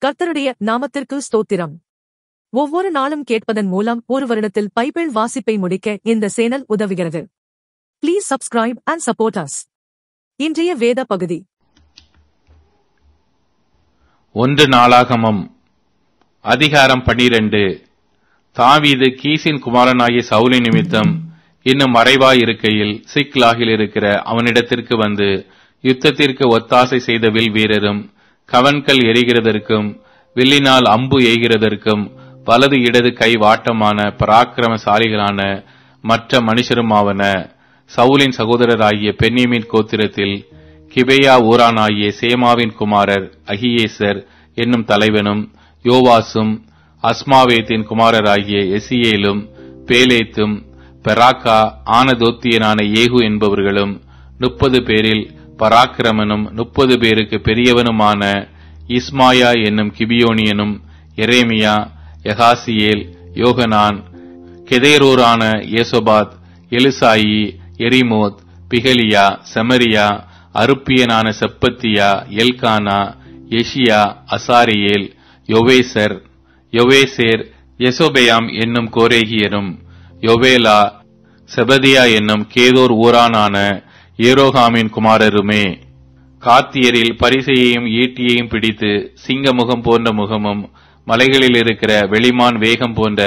கர்த்தருடைய நாமத்திற்கு ஸ்தோத்திரம். ஒவ்வொரு நாளும் கேட்பதன் மூலம் ஒரு வருடத்தில் பைபிள் வாசிப்பை முடிக்க இந்த சேனல் உதவுகிறது. Please subscribe and support us. இன்றைய வேத பகுதி 1 நாளாகமம் அதிகாரம் 12. தாவீது கீசின் குமாரனாகிய சவுலி நிமித்தம் இன்னும் மறைவாய் இருக்கையில் சிக்லாகில் இருக்கிற அவனிடத்திற்கு வந்து யுத்தத்திற்கு ஒத்தாசை செய்த வில் வீரரும் கவன்கள் எரிகிறதற்கும் வில்லினால் அம்பு எய்கிறதற்கும் வலது இடது கை வாட்டமான பராக்கிரமசாலிகளான மற்ற மனுஷருமாவன. சவுலின் சகோதரராகிய பென்யமீன் கோத்திரத்தில் கிபேயா ஊரானாகிய சேமாவின் குமாரர் அகியேசர் என்னும் தலைவனும் யோவாசும் அஸ்மாவேத்தின் குமாரராகிய எசியேலும் பேலேத்தும் பெராக்கா ஆனதோத்தியனான ஏகு என்பவர்களும் 30 பேரில் பராக்கிரமனும் 30 பேருக்கு பெரியவனுமான இஸ்மாயா என்னும் கிபியோனியனும் எரேமியா யகாசியேல் யோகனான் கெதேரோரான ஏசோபாத் எலிசாயி எரிமோத் பிகலியா செமரியா அருப்பியனான செப்பத்தியா எல்கானா எஷியா அசாரியேல் யோவேசேர் யெசொபெயாம் என்னும் கோரேகியரும் யோவேலா செபதியா என்னும் கேதோர் ஊரானான ஏரோகாமின் குமாரருமே. காத்தியரில் பரிசையையும் ஈட்டியையும் பிடித்து சிங்க முகம் போன்ற முகமும் மலைகளில் இருக்கிற வெளிமான் வேகம் போன்ற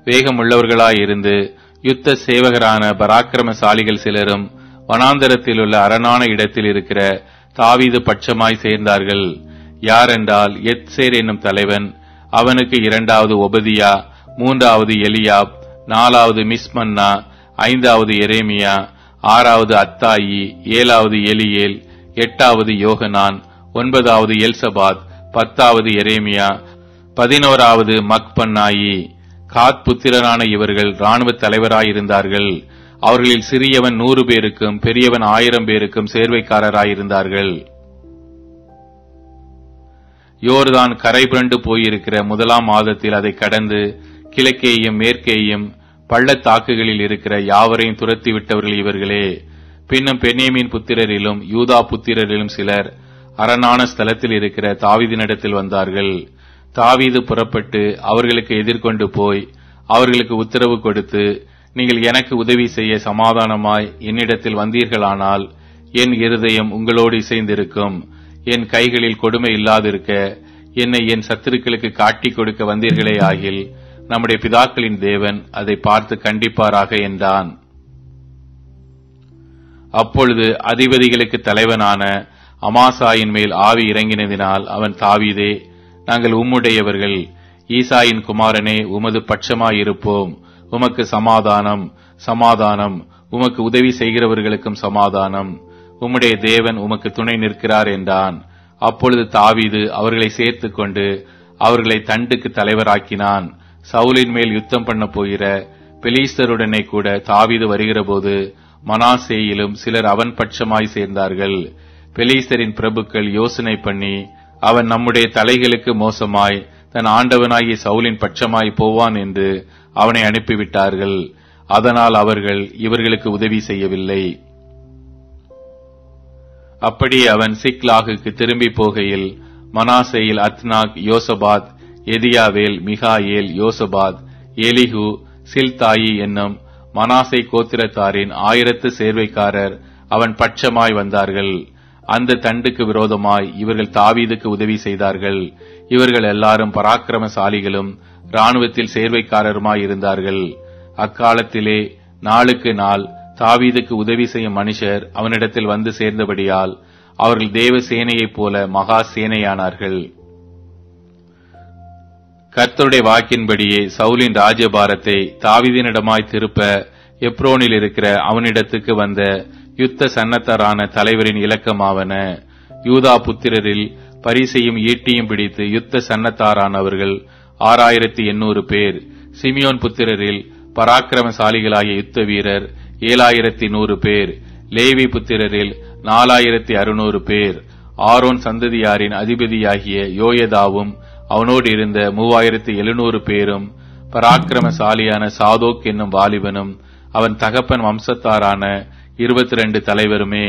வேகமுள்ளவர்களாயிருந்து யுத்த சேவகரான பராக்கிரமசாலிகள் சிலரும் வனாந்தரத்தில் உள்ள அரணான இடத்தில் இருக்கிற தாவீது பட்சமாய் சேர்ந்தார்கள். யாரென்றால் எத்சேர் என்னும் தலைவன், அவனுக்கு 2வது ஒபதியா, 3வது எலியாப், 4வது மிஸ்மன்னா, 5வது எரேமியா, 6வது அத்தாயி, 7வது எலியேல், 8வது யோகனான், 9வது எல்சபாத், 10வது எரேமியா, 11வது மக்பன்னாயி. காத் புத்திரரான இவர்கள் இராணுவ தலைவராயிருந்தார்கள். அவர்களில் சிறியவன் 100 பேருக்கும் பெரியவன் 1000 பேருக்கும் சேர்வைக்காரராயிருந்தார்கள். யோர்தான் கரை புரண்டு போயிருக்கிற 1ஆம் மாதத்தில் அதை கடந்து கிழக்கேயும் மேற்கேயும் பள்ளத்தாக்குகளில் இருக்கிற யாவரையும் துரத்தி விட்டவர்கள் இவர்களே. பின்னும் பென்யமீன் புத்திரரிலும் யூதா புத்திரரிலும் சிலர் அரணான ஸ்தலத்தில் இருக்கிற தாவீதினிடத்தில் வந்தார்கள். தாவீது புறப்பட்டு அவர்களுக்கு எதிர்கொண்டு போய் அவர்களுக்கு உத்தரவு கொடுத்து, நீங்கள் எனக்கு உதவி செய்ய சமாதானமாய் என்னிடத்தில் வந்தீர்களானால் என் இருதயம் உங்களோடு இசைந்திருக்கும். என் கைகளில் கொடுமை இல்லாதிருக்க என்னை என் சத்துருக்களுக்கு காட்டிக் கொடுக்க வந்தீர்களே ஆகில் நம்முடைய பிதாக்களின் தேவன் அதை பார்த்து கண்டிப்பாராக என்றான். அப்பொழுது அதிபதிகளுக்கு தலைவனான அமாசாயின் மேல் ஆவி இறங்கினதினால் அவன், தாவீதே, நாங்கள் உம்முடையவர்கள், ஈசாயின் குமாரனே, உமது பட்சமாயிருப்போம். உமக்கு சமாதானம், சமாதானம், உமக்கு உதவி செய்கிறவர்களுக்கும் சமாதானம். உம்முடைய தேவன் உமக்கு துணை நிற்கிறார் என்றான். அப்பொழுது தாவீது அவர்களை சேர்த்து கொண்டு அவர்களை தண்டுக்கு தலைவராக்கினான். சவுலின் மேல் யுத்தம் பண்ண போகிற பெலிஸ்தருடனே கூட தாவீது வருகிறபோது மனாசேயிலும் சிலர் அவன் பட்சமாய் சேர்ந்தார்கள். பெலிஸ்தரின் பிரபுக்கள் யோசனை பண்ணி, அவன் நம்முடைய தலைகளுக்கு மோசமாய் தன் ஆண்டவனாகிய சவுலின் பட்சமாய் போவான் என்று அவனை அனுப்பிவிட்டார்கள். அதனால் அவர்கள் இவர்களுக்கு உதவி செய்யவில்லை. அப்படியே அவன் சிக்லாகுக்கு திரும்பி போகையில் மனாசேயில் அத்னாக், யோசபாத், எதியாவேல், மிகாயேல், யோசபாத், எலிஹு, சில்தாயி என்னும் மனாசே கோத்திரத்தாரின் 1000 சேர்வைக்காரர் அவன் பட்சமாய் வந்தார்கள். அந்த தண்டுக்கு விரோதமாய் இவர்கள் தாவீதுக்கு உதவி செய்தார்கள். இவர்கள் எல்லாரும் பராக்கிரமசாலிகளும் இராணுவத்தில் சேர்வைக்காரருமாய் இருந்தார்கள். அக்காலத்திலே நாளுக்கு நாள் தாவீதுக்கு உதவி செய்யும் மனுஷர் அவனிடத்தில் வந்து சேர்ந்தபடியால் அவர்கள் தேவ சேனையைப் போல மகா சேனையானார்கள். கர்த்தருடைய வாக்கின்படியே சவுலின் ராஜ்யபாரத்தை தாவீதினிடமாய் திருப்ப எப்ரோனில் இருக்கிற அவனிடத்துக்கு வந்த யுத்த சன்னத்தரான தலைவரின் இலக்கமாவன. யூதா புத்திரரில் பரிசையும் ஈட்டியும் பிடித்து யுத்த சன்னத்தாரானவர்கள் 6800 பேர். சிமியோன் புத்திரரில் பராக்கிரமசாலிகளாகிய யுத்த வீரர் 7100 பேர். லேவி புத்திரரில் 4600 பேர். ஆரோன் சந்ததியாரின் அதிபதியாகிய யோயதாவும் அவனோடு இருந்த 3700 பேரும் பராக்கிரமசாலியான சாதோக் என்னும் வாலிபனும் அவன் தகப்பன் வம்சத்தாரான 22 தலைவருமே.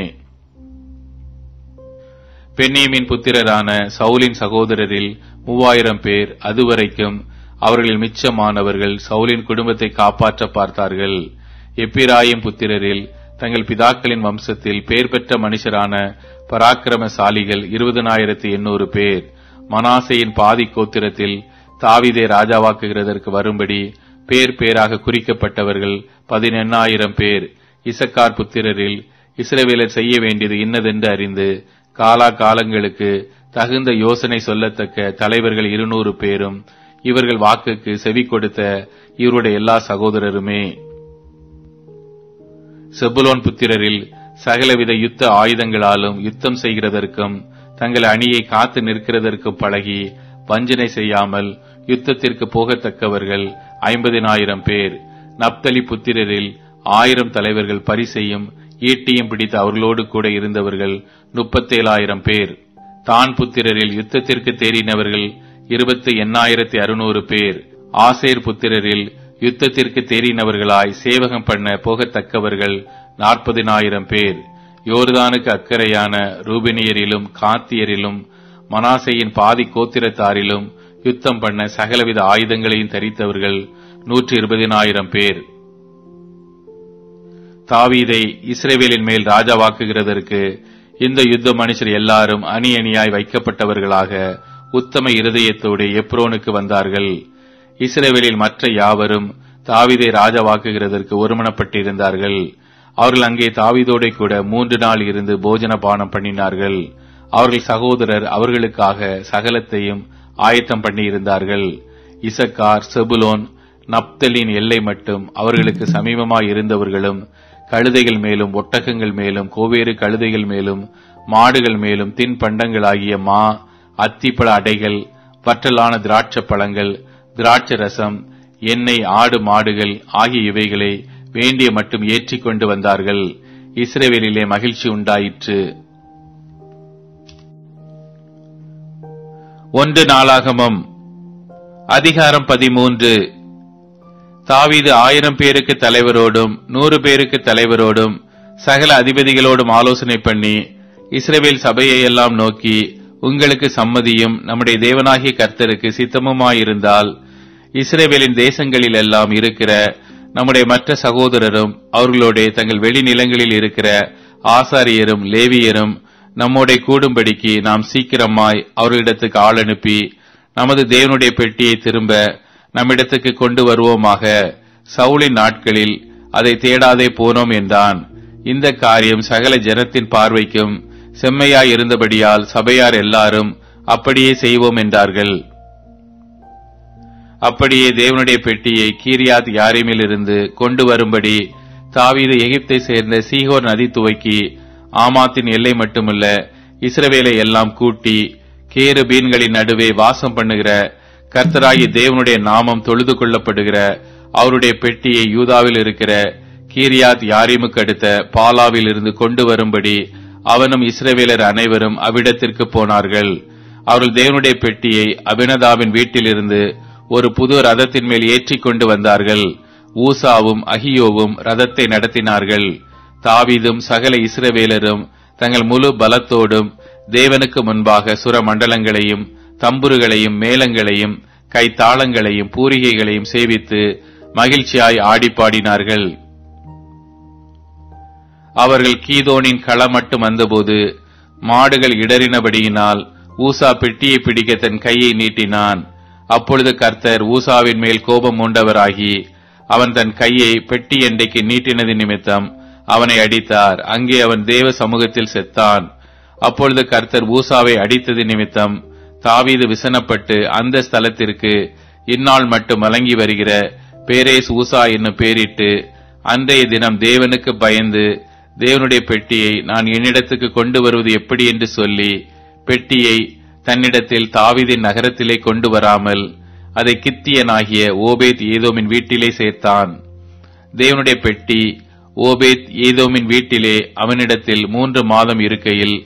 பென்யமீன் புத்திரரான சவுலின் சகோதரரில் 3000 பேர். அதுவரைக்கும் அவர்களில் மிச்சமானவர்கள் சவுலின் குடும்பத்தை காப்பாற்ற பார்த்தார்கள். எப்பிராயிம் புத்திரரில் தங்கள் பிதாக்களின் வம்சத்தில் பேர் பெற்ற மனுஷரான பராக்கிரமசாலிகள் 20,800 பேர். மனாசேயின் பாதி கோத்திரத்தில் தாவீதை ராஜாவாக்குகிறதற்கு வரும்படி பேர் பேராக குறிக்கப்பட்டவர்கள் 18,000 பேர். இசக்கார் புத்திரரில் இஸ்ரவேலர் செய்ய வேண்டியது இன்னதென்று அறிந்து காலா காலங்களுக்கு தகுந்த யோசனை சொல்லத்தக்க தலைவர்கள் 200 பேரும். இவர்கள் வாக்குக்கு செவி கொடுத்த இவருடைய எல்லா சகோதரருமே. செபுலோன் புத்திரரில் சகலவித யுத்த ஆயுதங்களாலும் யுத்தம் செய்கிறதற்கும் தங்கள் அணியை காத்து நிற்கிறதற்கும் பழகி வஞ்சனை செய்யாமல் யுத்தத்திற்கு போகத்தக்கவர்கள் 50,000 பேர். நப்தலி புத்திரரில் 1000 தலைவர்கள் பரிசையும் ஈட்டியும் பிடித்து அவர்களோடு கூட இருந்தவர்கள் 37,000 பேர். தான் புத்திரரில் யுத்தத்திற்கு தேறினவர்கள் 28,600 பேர். ஆசேர் புத்திரரில் யுத்தத்திற்கு தேறினவர்களாய் சேவகம் பண்ண போகத்தக்கவர்கள் 40,000 பேர். யோர்தானுக்கு அக்கறையான ரூபனியரிலும் காத்தியரிலும் மனாசேயின் பாதி கோத்திரத்தாரிலும் யுத்தம் பண்ண சகலவித ஆயுதங்களையும் தரித்தவர்கள் 120,000 பேர். தாவீதை இஸ்ரவேலின் மேல் ராஜாவாக்குகிறதற்கு இந்த யுத்த மனுஷர் எல்லாரும் அணி அணியாய் வைக்கப்பட்டவர்களாக உத்தம இருதயத்தோடு எப்ரோனுக்கு வந்தார்கள். இஸ்ரவேலில் மற்ற யாவரும் தாவீதை ராஜாவாக்குகிறதற்கு ஒருமனப்பட்டிருந்தார்கள். அவர்கள் அங்கே தாவீதோட கூட 3 நாள் இருந்து போஜன பானம் பண்ணினார்கள். அவர்கள் சகோதரர் அவர்களுக்காக சகலத்தையும் ஆயத்தம் பண்ணி இருந்தார்கள். இசக்கார், செபுலோன், நப்தலின் எல்லை மட்டும் அவர்களுக்கு சமீபமாய் இருந்தவர்களும் கழுதைகள் மேலும் ஒட்டகங்கள் மேலும் கோவேறு கழுதைகள் மேலும் மாடுகள் மேலும் தின்பண்டங்களாகிய மா, அத்திப்பழ அடைகள், வற்றலான திராட்சை பழங்கள், திராட்சை ரசம், எண்ணெய், ஆடு மாடுகள் ஆகிய இவைகளை வேண்டிய மட்டும் ஏற்றிக் கொண்டு வந்தார்கள். இஸ்ரவேலிலே மகிழ்ச்சி உண்டாயிற்று. 1 நாளாகமம் அதிகாரம் 13. தாவீது 1000 பேருக்கு தலைவரோடும் 100 பேருக்கு தலைவரோடும் சகல அதிபதிகளோடும் ஆலோசனை பண்ணி இஸ்ரவேல் சபையை எல்லாம் நோக்கி, உங்களுக்கு சம்மதியும் நம்முடைய தேவனாகிய கர்த்தருக்கு சித்தமுமாயிருந்தால் இஸ்ரவேலின் தேசங்களில் எல்லாம் இருக்கிற நம்முடைய மற்ற சகோதரரும் அவர்களோட தங்கள் வெளிநிலங்களில் இருக்கிற ஆசாரியரும் லேவியரும் நம்மோட கூடும்படிக்கு நாம் சீக்கிரமாய் அவர்களிடத்துக்கு ஆள் அனுப்பி நமது தேவனுடைய பெட்டியை திரும்ப நம்மிடத்துக்கு கொண்டு வருவோமாக. சவுலின் நாட்களில் அதை தேடாதே போனோம் என்றான். இந்த காரியம் சகல ஜனத்தின் பார்வைக்கும் செம்மையாய் இருந்தபடியால் சபையார் எல்லாரும் அப்படியே செய்வோம் என்றார்கள். அப்படியே தேவனுடைய பெட்டியை கீரியாத் யாரீமில் இருந்து கொண்டு வரும்படி தாவீது எகிப்தை சேர்ந்த சீகோர் நதி துவக்கி ஆமாத்தின் எல்லை மட்டுமல்ல இஸ்ரவேலை எல்லாம் கூட்டி கேருபீன்களின் நடுவே வாசம் பண்ணுகிற கர்த்தராகிய தேவனுடைய நாமம் தொழுது கொள்ளப்படுகிற அவருடைய பெட்டியை யூதாவில் இருக்கிற கீரியாத் யாரீமுக்கு அடுத்த பாலாவில் இருந்து கொண்டு வரும்படி அவனும் இஸ்ரவேலர் அனைவரும் அவ்விடத்திற்கு போனார்கள். அவர்கள் தேவனுடைய பெட்டியை அபினதாவின் வீட்டிலிருந்து ஒரு புது ரதத்தின் மேல் ஏற்றிக் கொண்டு வந்தார்கள். ஊசாவும் அகியோவும் ரதத்தை நடத்தினார்கள். தாவீதும் சகல இஸ்ரவேலரும் தங்கள் முழு பலத்தோடும் தேவனுக்கு முன்பாக சுர மண்டலங்களையும் தம்புருகளையும் மேளங்களையும் கைத்தாளங்களையும் பூரிகைகளையும் சேவித்து மகிழ்ச்சியாய் ஆடிப்பாடினார்கள். அவர்கள் கீதோனின் களம் மட்டும் வந்தபோது மாடுகள் இடறினபடியினால் ஊசா பெட்டியை பிடிக்க தன் கையை நீட்டினான். அப்பொழுது கர்த்தர் ஊசாவின் மேல் கோபம் உண்டவராகி அவன் தன் கையை பெட்டி எண்டைக்கு நீட்டினது நிமித்தம் அவனை அடித்தார். அங்கே அவன் தேவ சமூகத்தில் செத்தான். அப்பொழுது கர்த்தர் ஊசாவை அடித்தது நிமித்தம் தாவீது விசனப்பட்டு அந்த ஸ்தலத்திற்கு இந்நாள் மட்டும் வழங்கி வருகிற பேரேஸ் ஊசா என்னும் பேரிட்டு அன்றைய தினம் தேவனுக்கு பயந்து தேவனுடைய பெட்டியை நான் என்னிடத்துக்கு கொண்டு வருவது எப்படி என்று சொல்லி பெட்டியை தன்னிடத்தில் தாவீதின் நகரத்திலே கொண்டு வராமல் அதை கித்தியனாகிய ஓபேத் ஏதோமின் வீட்டிலே சேர்த்தான். தேவனுடைய பெட்டி ஓபேத் ஏதோமின் வீட்டிலே அவனிடத்தில் 3 மாதம் இருக்கையில்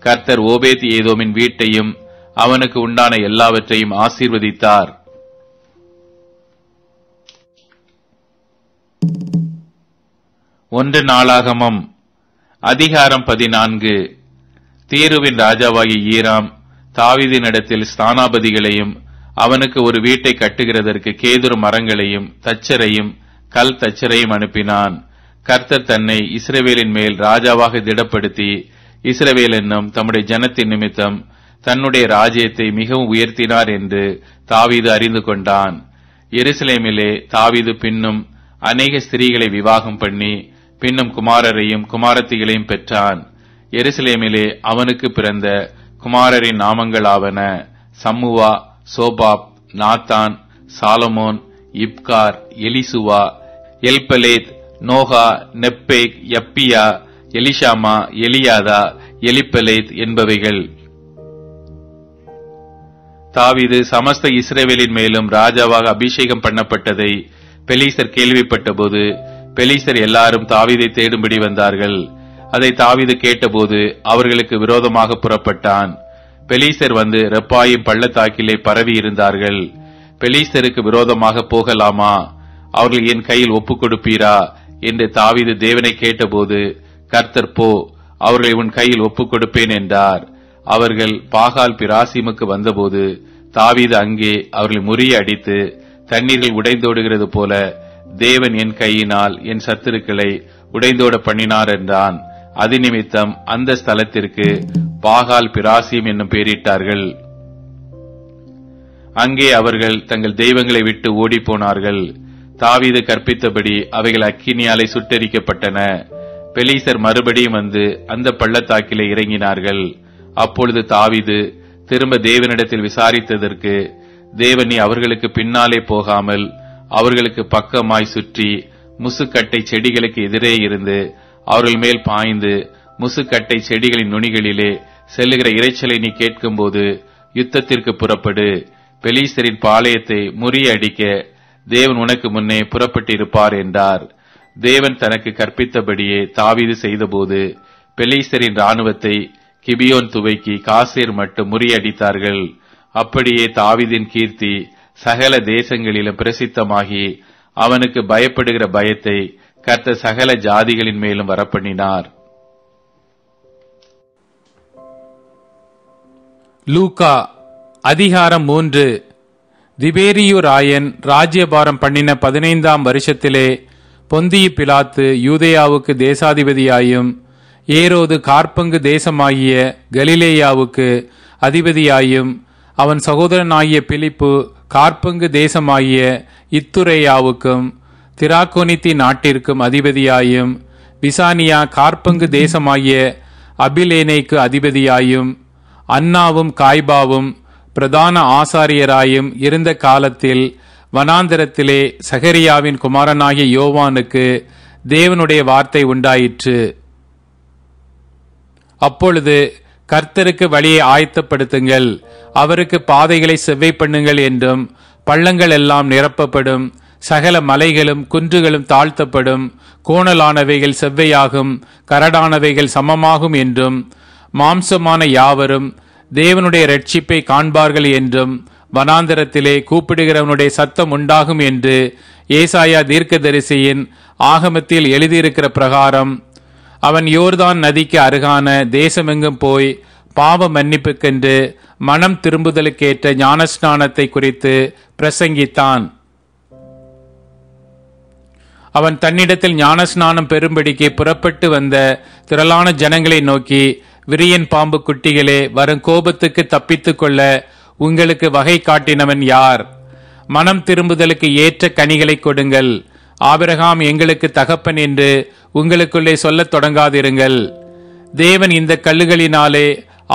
கர்த்தர் ஓபேத் ஏதோமின் வீட்டையும் அவனுக்கு உண்டான எல்லாவற்றையும் ஆசீர்வதித்தார். ஒன்று நாளாகமம் அதிகாரம் 14. தீருவின் ராஜாவாகிய ஈராம் தாவீதினிடத்தில் ஸ்தானாபதிகளையும் அவனுக்கு ஒரு வீட்டை கட்டுகிறதற்கு கேதுரு மரங்களையும் தச்சரையும் கல் தச்சரையும் அனுப்பினான். கர்த்தர் தன்னை இஸ்ரவேலின் மேல் ராஜாவாக திடப்படுத்தி இஸ்ரவேல் என்னும் தம்முடைய ஜனத்தின் நிமித்தம் தன்னுடைய ராஜ்யத்தை மிகவும் உயர்த்தினார் என்று தாவீது அறிந்து கொண்டான். எருசலேமிலே தாவீது பின்னும் அநேக ஸ்திரீகளை விவாகம் பண்ணி பின்னும் குமாரரையும் குமாரத்திகளையும் பெற்றான். எருசலேமிலே அவனுக்கு பிறந்த குமாரரின் நாமங்களாவன சம்முவா, சோபாப், Nathan, Solomon, இப்கார், எலிசுவா, Eliphalet, நோகா, நெப்பேக், யப்பியா, Elishama, Eliada, Eliphalet என்பவைகள். தாவீது சமஸ்த இஸ்ரவேலின் மேலும் ராஜாவாக அபிஷேகம் பண்ணப்பட்டதை பெலிஸ்தர் கேள்விப்பட்ட போது பெலிஸ்தர் எல்லாரும் தாவீதை தேடும்படி வந்தார்கள். அதை தாவீது கேட்டபோது அவர்களுக்கு விரோதமாக புறப்பட்டான். பெலிஸ்தர் வந்து ரெப்பாயிம் பள்ளத்தாக்கிலே பரவி இருந்தார்கள். பெலிஸ்தருக்கு விரோதமாக போகலாமா? அவர்கள் என் கையில் ஒப்புக் கொடுப்பீரா என்று தாவீது தேவனை கேட்டபோது கர்த்தர் போ, அவர்களை உன் கையில் ஒப்புக் கொடுப்பேன் என்றார். அவர்கள் பாகால் பிராசிமுக்கு வந்தபோது தாவீது அங்கே அவர்களை முறிய அடித்து தண்ணீர்கள் உடைந்தோடுகிறது போல தேவன் என் கையினால் என் சத்துருக்களை உடைந்தோட பண்ணினார் என்றான். அது நிமித்தம் அந்த ஸ்தலத்திற்கு பாகால் பிராசிம் என்னும் பெயரிட்டார்கள். அங்கே அவர்கள் தங்கள் தெய்வங்களை விட்டு ஓடி போனார்கள். தாவீது கற்பித்தபடி அவைகள் அக்கினியாலே சுட்டெரிக்கப்பட்டன. பெலிஸ்தர் மறுபடியும் வந்து அந்த பள்ளத்தாக்கிலே இறங்கினார்கள். அப்பொழுது தாவீது திரும்ப தேவனிடத்தில் விசாரித்ததற்கு தேவன் நீ அவர்களுக்கு பின்னாலே போகாமல் அவர்களுக்கு பக்கமாய் சுற்றி முசுக்கட்டை செடிகளுக்கு எதிரே இருந்து அவர்கள் மேல் பாய்ந்து முசுக்கட்டை செடிகளின் நுனிகளிலே செல்லுகிற இரைச்சலை நீ கேட்கும்போது யுத்தத்திற்கு புறப்படு. பெலிஸ்தரின் பாளையத்தை முறியடிக்க தேவன் உனக்கு முன்னே புறப்பட்டிருப்பார் என்றார். தேவன் தனக்கு கற்பித்தபடியே தாவீது செய்தபோது பெலிஸ்தரின் இராணுவத்தை கிபியோன் துவைக்கி காசேர் மட்டும் முறியடித்தார்கள். அப்படியே தாவீதின் கீர்த்தி சகல தேசங்களிலும் பிரசித்தமாகி அவனுக்கு பயப்படுகிற பயத்தை கர்த்தர் சகல ஜாதிகளின் மேலும் வரப்பண்ணினார். லூக்கா அதிகாரம் 3. திபேரியு ராயன் ராஜ்யபாரம் பண்ணின 15ஆம் வருஷத்திலே பொந்தியு பிலாத்து யூதேயாவுக்கு தேசாதிபதியாயும் ஏரோது காற்பங்கு தேசமாகிய கலிலேயாவுக்கு அதிபதியாயும் அவன் சகோதரனாகிய பிலிப்பு காற்பங்கு தேசமாகிய இத்துரேயாவுக்கும் திராக்கோனித்தி நாட்டிற்கும் அதிபதியாயும் விசானியா காற்பங்கு தேசமாகிய அபிலேனைக்கு அதிபதியாயும் அன்னாவும் காய்பாவும் பிரதான ஆசாரியராயும் இருந்த காலத்தில் வனாந்தரத்திலே சகரியாவின் குமாரனாகிய யோவானுக்கு தேவனுடைய வார்த்தை உண்டாயிற்று. அப்பொழுது கர்த்தருக்கு வழியை ஆயத்தப்படுத்துங்கள், அவருக்கு பாதைகளை செவ்வை பண்ணுங்கள் என்றும், பள்ளங்கள் எல்லாம் நிரப்பப்படும், சகல மலைகளும் குன்றுகளும் தாழ்த்தப்படும், கோணலானவைகள் செவ்வையாகும், கரடானவைகள் சமமாகும் என்றும், மாம்சமான யாவரும் தேவனுடைய இரட்சிப்பை காண்பார்கள் என்றும் வனாந்தரத்திலே கூப்பிடுகிறவனுடைய சத்தம் உண்டாகும் என்று ஏசாயா தீர்க்கதரிசியின் ஆகமத்தில் எழுதியிருக்கிற பிரகாரம் அவன் யோர்தான் நதிக்கு அருகான தேசமெங்கும் போய் பாவ மன்னிப்புக்கென்று மனம் திரும்புதலுக்கேற்ற ஞானஸ்நானத்தை குறித்து பிரசங்கித்தான். அவன் தன்னிடத்தில் ஞானஸ்நானம் பெறும்படிக்கு புறப்பட்டு வந்த திரளான ஜனங்களை நோக்கி, விரியன் பாம்பு குட்டிகளே, வரும் கோபத்துக்கு தப்பித்துக் கொள்ள உங்களுக்கு வகை காட்டினவன் யார்? மனம் திரும்புதலுக்கு ஏற்ற கனிகளை கொடுங்கள். ஆபிரகாம் எங்களுக்கு தகப்பன் என்று உங்களுக்குள்ளே சொல்லத் தொடங்காதிருங்கள். தேவன் இந்த கல்லுகளினாலே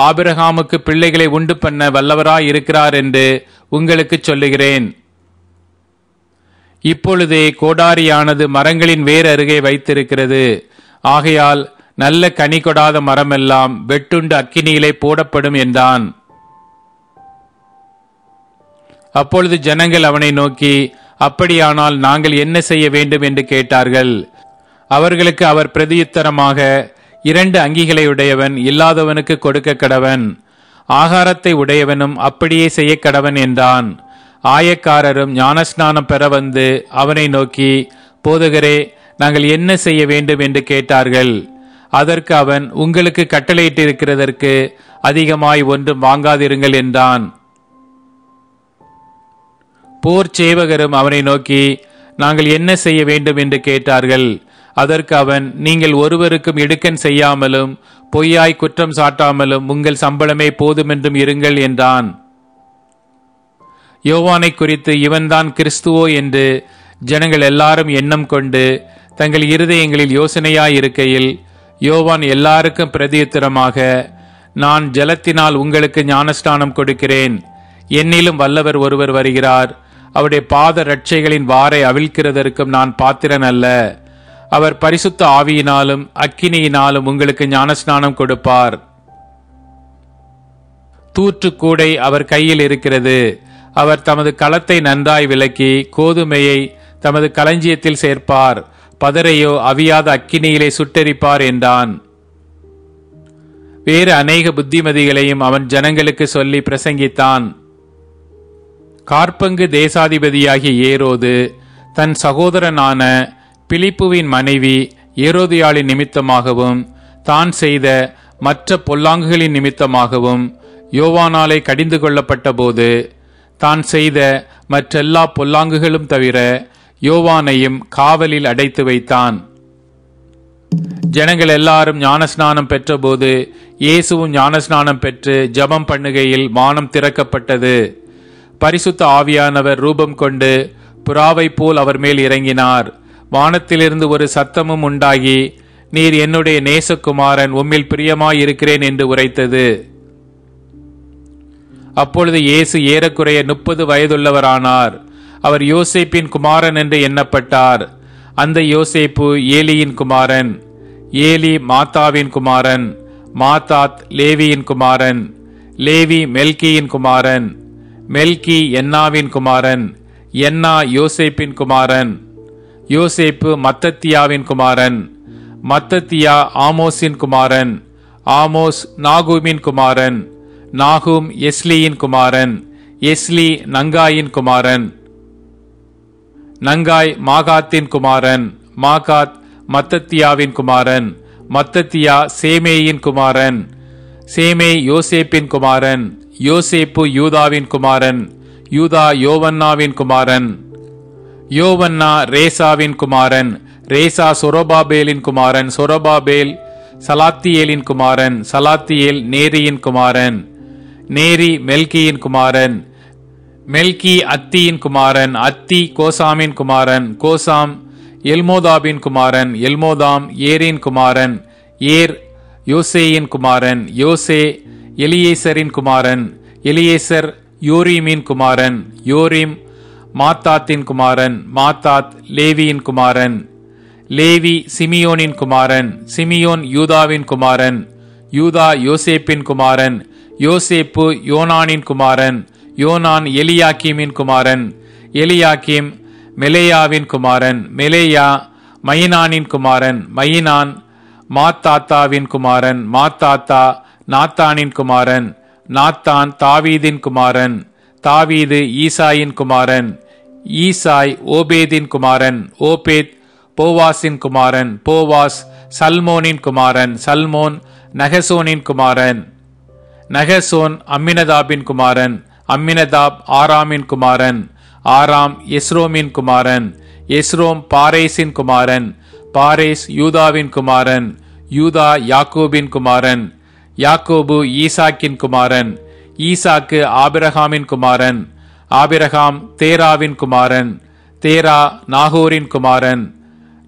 ஆபிரகாமுக்கு பிள்ளைகளை உண்டு பண்ண வல்லவராய் இருக்கிறார் என்று உங்களுக்கு சொல்லுகிறேன். இப்பொழுதே கோடாரியானது மரங்களின் வேர் அருகே வைத்திருக்கிறது. ஆகையால் நல்ல கனி கொடாத மரமெல்லாம் வெட்டுண்டு அக்கினியிலே போடப்படும் என்றான். அப்பொழுது ஜனங்கள் அவனை நோக்கி, அப்படியானால் நாங்கள் என்ன செய்ய வேண்டும் என்று கேட்டார்கள். அவர்களுக்கு அவர் பிரதியுத்தரமாக, 2 அங்கிகளை உடையவன் இல்லாதவனுக்கு கொடுக்க கடவன், ஆகாரத்தை உடையவனும் அப்படியே செய்ய கடவன் என்றான். ஆயக்காரரும் ஞானஸ்நானம் பெற வந்து அவனை நோக்கி, போதகரே, நாங்கள் என்ன செய்ய வேண்டும் என்று கேட்டார்கள். அதற்கு அவன், உங்களுக்கு கட்டளையிட்டிருக்கிறதற்கு அதிகமாய் ஒன்றும் வாங்காதிருங்கள் என்றான். போர் சேவகரும் அவனை நோக்கி, நாங்கள் என்ன செய்ய வேண்டும் என்று கேட்டார்கள். அதற்கு அவன், நீங்கள் ஒருவருக்கும் இடுக்கண் செய்யாமலும் பொய்யாய் குற்றம் சாட்டாமலும் உங்கள் சம்பளமே போதுமென்றும் இருங்கள் என்றான். யோவானை குறித்து இவன்தான் கிறிஸ்துவோ என்று ஜனங்கள் எல்லாரும் எண்ணம் கொண்டு தங்கள் இருதயங்களில் யோசனையாயிருக்கையில், யோவான் எல்லாருக்கும் பிரதியுத்தரமாக, நான் ஜலத்தினால் உங்களுக்கு ஞானஸ்நானம் கொடுக்கிறேன். என்னிலும் வல்லவர் ஒருவர் வருகிறார். அவருடைய பாத ரட்சைகளின் வாரை அவிழ்க்கிறதற்கும் நான் பாத்திரன் அல்ல. அவர் பரிசுத்த ஆவியினாலும் அக்கினியினாலும் உங்களுக்கு ஞானஸ்நானம் கொடுப்பார். தூற்றுக்கூடை அவர் கையில் இருக்கிறது. அவர் தமது களத்தை நன்றாய் விலக்கி கோதுமையை தமது களஞ்சியத்தில் சேர்ப்பார், பதரையோ அவியாத அக்கினியிலே சுட்டெரிப்பார் என்றான். வேறு அநேக புத்திமதிகளையும் அவன் ஜனங்களுக்கு சொல்லி பிரசங்கித்தான். காற்பங்கு தேசாதிபதியாகிய ஏரோது தன் சகோதரனான பிலிப்புவின் மனைவி ஏரோதியாளின் நிமித்தமாகவும் தான் செய்த மற்ற பொல்லாங்குகளின் நிமித்தமாகவும் யோவானாலே கடிந்து கொள்ளப்பட்ட போது, தான் செய்த மற்றெல்லா பொல்லாங்குகளும் தவிர யோவானையும் காவலில் அடைத்து வைத்தான். ஜனங்கள் எல்லாரும் ஞானஸ்நானம் பெற்றபோது இயேசுவும் ஞானஸ்நானம் பெற்று ஜெபம் பண்ணுகையில் வானம் திறக்கப்பட்டது. பரிசுத்த ஆவியானவர் ரூபம் கொண்டு புறாவை போல் அவர் மேல் இறங்கினார். வானத்திலிருந்து ஒரு சத்தமும் உண்டாகி, நீர் என்னுடைய நேசகுமாரன், உம்மில் பிரியமாயிருக்கிறேன் என்று உரைத்தது. அப்பொழுது இயேசு ஏறக்குறைய 30 வயதுள்ளவரானார். அவர் யோசேப்பின் குமாரன் என்று எண்ணப்பட்டார். அந்த யோசேப்பு ஏலியின் குமாரன், ஏலி மாத்தாவின் குமாரன், மாத்தாத் லேவியின் குமாரன், லேவி மெல்கியின் குமாரன், மெல்கி என்னாவின் குமாரன், என்னா யோசேப்பின் குமாரன், யோசேப்பு மத்தத்தியாவின் குமாரன், மத்தத்தியா ஆமோஸின் குமாரன், ஆமோஸ் நாகூமின் குமாரன், நாகூம் எஸ்லியின் குமாரன், எஸ்லி நங்காயின் குமாரன், நங்காய் மாகாத்தின் குமாரன், மாகாத் மத்தத்தியாவின் குமாரன், மத்தத்தியா சேமேயின் குமாரன், சேமே யோசேப்பின் குமாரன், யோசேப்பு யூதாவின் குமாரன், யூதா யோவன்னாவின் குமாரன், யோவன்னா ரேசாவின் குமாரன், ரேசா சொரபாபேலின் குமாரன், சொரபாபேல் சலாத்தியேலின் குமாரன், சலாத்தியேல் நேரியின் குமாரன், நேரி மெல்கியின் குமாரன், மெல்கி அத்தியின் குமாரன், அத்தி கோசாமின் குமாரன், கோசாம் எல்மோதாபின் குமாரன், எல்மோதாம் ஏரின் குமாரன், ஏர் யோசேயின் குமாரன், யோசே எலியேசரின் குமாரன், எலியேசர் யோரீமின் குமாரன், யோரீம் மாத்தாத்தின் குமாரன், மாத்தாத் லேவியின் குமாரன், லேவி சிமியோனின் குமாரன், சிமியோன் யூதாவின் குமாரன், யூதா யோசேப்பின் குமாரன், யோசேப்பு யோனானின் குமாரன், யோனான் எலியாக்கீமின் குமாரன், எலியாக்கீம் மெலேயாவின் குமாரன், மெலேயா மயினானின் குமாரன், மயினான் மாத்தாத்தாவின் குமாரன், மாத்தாத்தா நாத்தானின் குமாரன், நாத்தான் தாவீதின் குமாரன், தாவீது ஈசாயின் குமாரன், ஈசாய் ஓபேதின் குமாரன், ஓபேத் போவாசின் குமாரன், போவாஸ் சல்மோனின் குமாரன், சல்மோன் நகசோனின் குமாரன், நகசோன் அம்மினதாபின் குமாரன், அம்மினதாப் ஆராமின் குமாரன், ஆராம் எஸ்ரோமின் குமாரன், எஸ்ரோம் பாரேசின் குமாரன், பாரேஸ் யூதாவின் குமாரன், யூதா யாக்கோபின் குமாரன், யாக்கோபு ஈசாக்கின் குமாரன், ஈசாக்கு ஆபிரகாமின் குமாரன், ஆபிரகாம் தேராவின் குமாரன், தேரா நாகோரின் குமாரன்,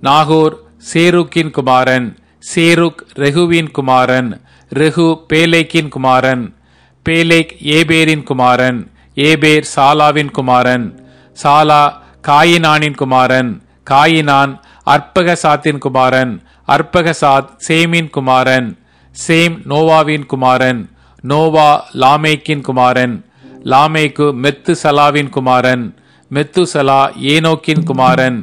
நாகோர் சேருக்கின் குமாரன், சேருக் ரெகுவின் குமாரன், ரெகு பேலேக்கின் குமாரன், பேலேக் ஏபேரின் குமாரன், ஏபேர் சாலாவின் குமாரன், சாலா காயினானின் குமாரன், காயினான் அற்பகசாத்தின் குமாரன், அற்பகசாத் சேமின் குமாரன், சேம் நோவாவின் குமாரன், நோவா லாமேக்கின் குமாரன், லாமேக்கு மெத்துசலாவின் குமாரன், மெத்துசலா ஏனோக்கின் குமாரன்,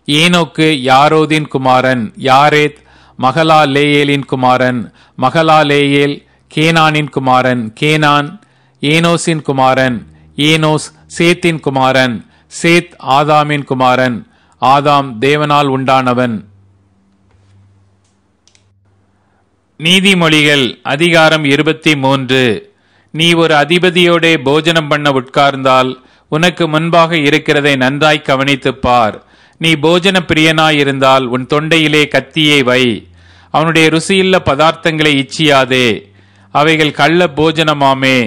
ஏனோக்கு யாரோதின் குமாரன், யாரேத் மகளா லேயேலின் குமாரன், மகளா லேயேல் கேனானின் குமாரன், கேனான் ஏனோசின் குமாரன், ஏனோஸ் சேத்தின் குமாரன், சேத் ஆதாமின் குமாரன், ஆதாம் தேவனால் உண்டானவன். நீதிமொழிகள் அதிகாரம் 23. நீ ஒரு அதிபதியோடே போஜனம் பண்ண உட்கார்ந்தால் உனக்கு முன்பாக இருக்கிறதை நன்றாய் கவனித்துப் பார். நீ போஜன பிரியனாயிருந்தால் உன் தொண்டையிலே கத்தியை வை. அவனுடைய ருசியுள்ள பதார்த்தங்களை இச்சியாதே, அவைகள் கள்ள போஜனமாமே.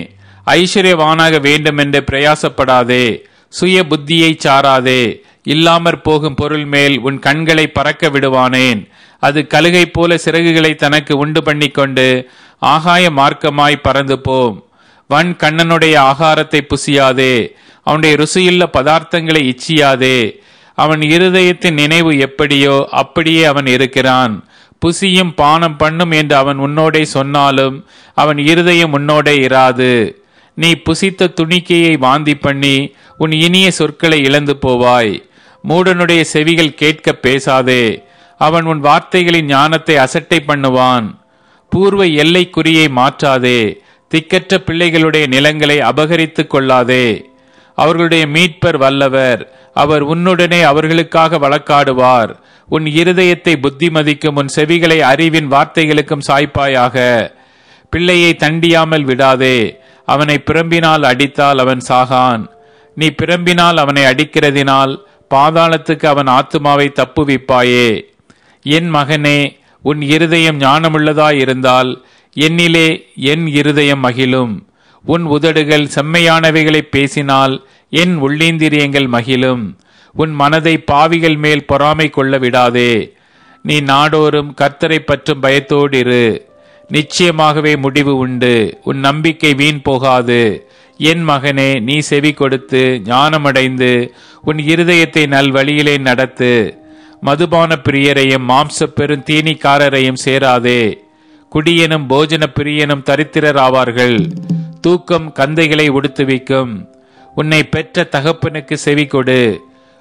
ஐஸ்வர்யவானாக வேண்டுமென்று பிரயாசப்படாதே, சுய புத்தியை சாராதே. இல்லாமற் போகும் பொருள் மேல் உன் கண்களை பறக்க விடுவானேன்? அது கழுகை போல சிறகுகளை தனக்கு உண்டு பண்ணிக்கொண்டு ஆகாய மார்க்கமாய் பறந்து போம். வன் கண்ணனுடைய ஆகாரத்தை புசியாதே, அவனுடைய ருசியுள்ள பதார்த்தங்களை இச்சியாதே. அவன் இருதயத்தின் நினைவு எப்படியோ அப்படியே அவன் இருக்கிறான். புசியும் பானம் பண்ணும் என்று அவன் உன்னோடே சொன்னாலும் அவன் இருதயம் உன்னோடே இராது. நீ புசித்த துணிக்கையை வாந்தி பண்ணி உன் இனிய சொற்களை இழந்து போவாய். மூடனுடைய செவிகள் கேட்க பேசாதே, அவன் உன் வார்த்தைகளின் ஞானத்தை அசட்டை பண்ணுவான். பூர்வ எல்லைக்குறியை மாற்றாதே, திக்கற்ற பிள்ளைகளுடைய நிலங்களை அபகரித்துக் கொள்ளாதே. அவர்களுடைய மீட்பர் வல்லவர், அவர் உன்னுடனே அவர்களுக்காக வழக்காடுவார். உன் இருதயத்தை புத்திமதிக்கும் உன் செவிகளை அறிவின் வார்த்தைகளுக்கும் சாய்ப்பாயாக. பிள்ளையை தண்டியாமல் விடாதே, அவனை பிரம்பினால் அடித்தால் அவன் சாகான். நீ பிரம்பினால் அவனை அடிக்கிறதினால் பாதாளத்துக்கு அவன் ஆத்துமாவை தப்புவிப்பாயே. என் மகனே, உன் இருதயம் ஞானமுள்ளதாயிருந்தால் என்னிலே என் இருதயம் மகிழும். உன் உதடுகள் செம்மையானவைகளை பேசினால் என் உள்ளீந்திரியங்கள் மகிழும். உன் மனதை பாவிகள் மேல் பொறாமை கொள்ள விடாதே. நீ நாடோறும் கர்த்தரை பற்றும் பயத்தோடு இரு. நிச்சயமாகவே முடிவு உண்டு, உன் நம்பிக்கை வீண் போகாது. என் மகனே, நீ செவி கொடுத்து ஞானமடைந்து உன் இருதயத்தை நல்வழியிலே நடத்து. மதுபான பிரியரையும் மாம்ச பெரும் தீனிக்காரரையும் சேராதே. குடியனும் போஜன பிரியனும் தரித்திரர் ஆவார்கள். தூக்கம் கந்தைகளை உடுத்துவிக்கும். உன்னை பெற்ற தகப்பனுக்கு செவி கொடு.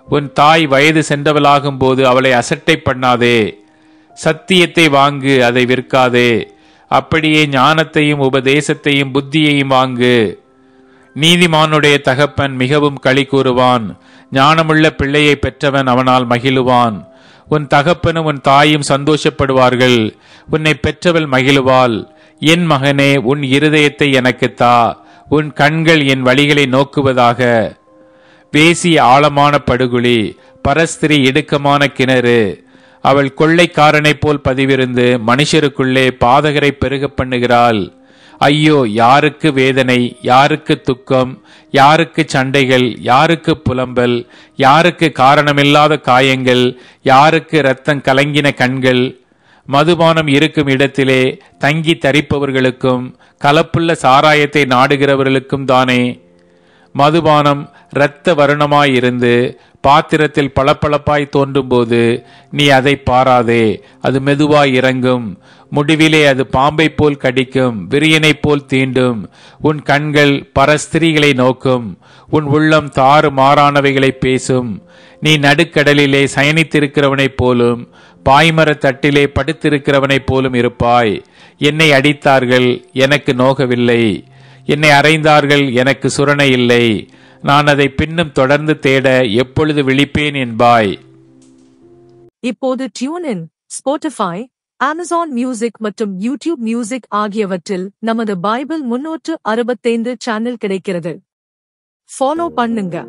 உன் தாய் வயது சென்றவளாகும் போது அவளை அசட்டை பண்ணாதே. சத்தியத்தை வாங்கு, அதை விற்காதே. அப்படியே ஞானத்தையும் உபதேசத்தையும் புத்தியையும் வாங்கு. நீதிமானுடைய தகப்பன் மிகவும் களி கூறுவான். ஞானமுள்ள பிள்ளையை பெற்றவன் அவனால் மகிழுவான். உன் தகப்பனும் உன் தாயும் சந்தோஷப்படுவார்கள், உன்னை பெற்றவள் மகிழுவாள். என் மகனே, உன் இருதயத்தை எனக்கு தா, உன் கண்கள் என் வழிகளை நோக்குவதாக. வேசி ஆழமான படுகுழி, பரஸ்திரி இடுக்கமான கிணறு. அவள் கொள்ளைக்காரனைப் போல் பதிவிருந்து மனுஷருக்குள்ளே பாதகரை பெருக பண்ணுகிறாள். ஐயோ, யாருக்கு வேதனை, யாருக்கு துக்கம், யாருக்கு சண்டைகள், யாருக்கு புலம்பல், யாருக்கு காரணமில்லாத காயங்கள், யாருக்கு இரத்தம் கலங்கின கண்கள். மதுபானம் இருக்கும் இடத்திலே தங்கி தரிப்பவர்களுக்கும் கலப்புள்ள சாராயத்தை நாடுகிறவர்களுக்கும் தானே. மதுபானம் இரத்த வருணமாயிருந்து பாத்திரத்தில் பளபளப்பாய் தோன்றும் போது நீ அதை பாராதே. அது மெதுவாய் இறங்கும். முடிவிலே அது பாம்பை போல் கடிக்கும், விரியனை போல் தீண்டும். உன் கண்கள் பரஸ்திரீகளை நோக்கும், உன் உள்ளம் தாறு மாறானவைகளை பேசும். நீ நடுக்கடலிலே சயனித்திருக்கிறவனைப் போலும் பாய்மரத் தட்டிலே படுத்திருக்கிறவனைப் போலும் இருப்பாய். என்னை அடித்தார்கள், எனக்கு நோகவில்லை. என்னை அறைந்தார்கள், எனக்கு சுரணை இல்லை. நான் அதை பின்னும் தொடர்ந்து தேட எப்பொழுது விழிப்பேன் என்பாய். இப்போது tune in, Spotify, Amazon music மற்றும் யூடியூப் மியூசிக் ஆகியவற்றில் நமது பைபிள் 365 சேனல் கிடைக்கிறது. ஃபாலோ பண்ணுங்க.